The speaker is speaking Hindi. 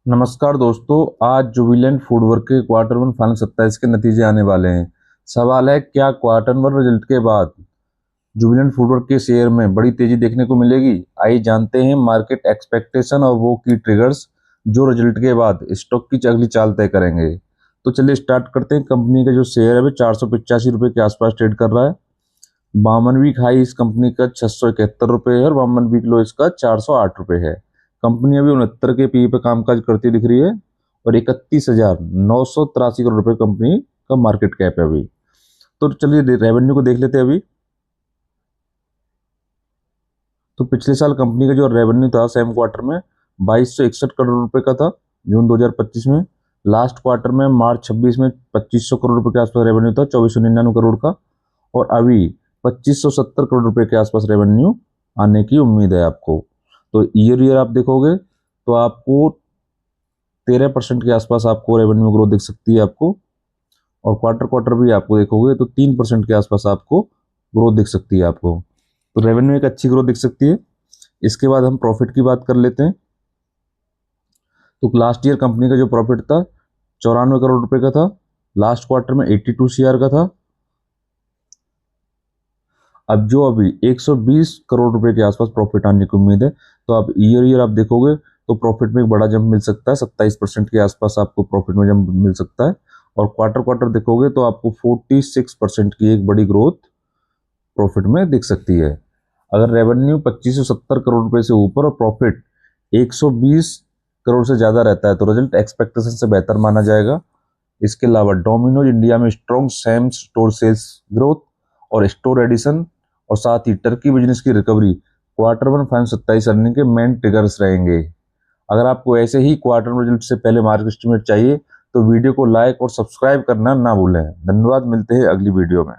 नमस्कार दोस्तों। आज जुबिलेंट फूडवर्क के क्वार्टर वन फाइनल 27 के नतीजे आने वाले हैं। सवाल है, क्या क्वार्टर वन रिजल्ट के बाद जुबिलेंट फूडवर्क के शेयर में बड़ी तेजी देखने को मिलेगी? आइए जानते हैं मार्केट एक्सपेक्टेशन और वो की ट्रिगर्स जो रिजल्ट के बाद स्टॉक की अगली चाल तय करेंगे। तो चलिए स्टार्ट करते हैं। कंपनी का जो शेयर है वो 485 रुपये के आसपास ट्रेड कर रहा है। 52 वीक हाई इस कंपनी का 671 रुपये है और 52 वीक लो इसका 408 रुपये है। कंपनी अभी 69 के पी पे कामकाज करती दिख रही है और 31,983 करोड़ रुपए कंपनी का मार्केट कैप है अभी। तो चलिए रेवेन्यू को देख लेते हैं अभी। तो पिछले साल कंपनी का जो रेवेन्यू था सेम क्वार्टर में 2261 करोड़ रुपए का था, जून 2025 में। लास्ट क्वार्टर में मार्च 26 में 2500 करोड़ रुपए के आसपास रेवेन्यू था, 2499 करोड़ का। और अभी 2570 करोड़ रुपए के आसपास रेवेन्यू आने की उम्मीद है आपको। तो ईयर आप देखोगे तो आपको 13% के आसपास आपको रेवेन्यू ग्रोथ दिख सकती है आपको। और क्वार्टर क्वार्टर भी आपको देखोगे तो 3% के आसपास आपको ग्रोथ दिख सकती है आपको। तो रेवेन्यू एक अच्छी ग्रोथ दिख सकती है। इसके बाद हम प्रॉफिट की बात कर लेते हैं। तो लास्ट ईयर कंपनी का जो प्रॉफिट था 94 करोड़ रुपए का था, लास्ट क्वार्टर में 82 CR का था। अब जो अभी 120 करोड़ रुपए के आसपास प्रॉफिट आने की उम्मीद है। तो आप ईयर आप देखोगे तो प्रॉफिट में एक बड़ा जंप मिल सकता है, 27% के आसपास आपको प्रॉफिट में जंप मिल सकता है। और क्वार्टर क्वार्टर देखोगे तो आपको 46% की एक बड़ी ग्रोथ प्रॉफिट में दिख सकती है। अगर रेवेन्यू 2570 करोड़ रुपए से ऊपर और प्रॉफिट 120 करोड़ से ज़्यादा रहता है तो रिजल्ट एक्सपेक्टेशन से बेहतर माना जाएगा। इसके अलावा डोमिनोज इंडिया में strong same store sales growth और स्टोर एडिशन और साथ ही टर्की बिजनेस की recovery quarter one final 27 earning के मेन ट्रिगर्स रहेंगे। अगर आपको ऐसे ही क्वार्टर रिजल्ट से पहले मार्केट एस्टिमेट चाहिए तो वीडियो को लाइक और सब्सक्राइब करना ना भूलें। धन्यवाद, मिलते हैं अगली वीडियो में।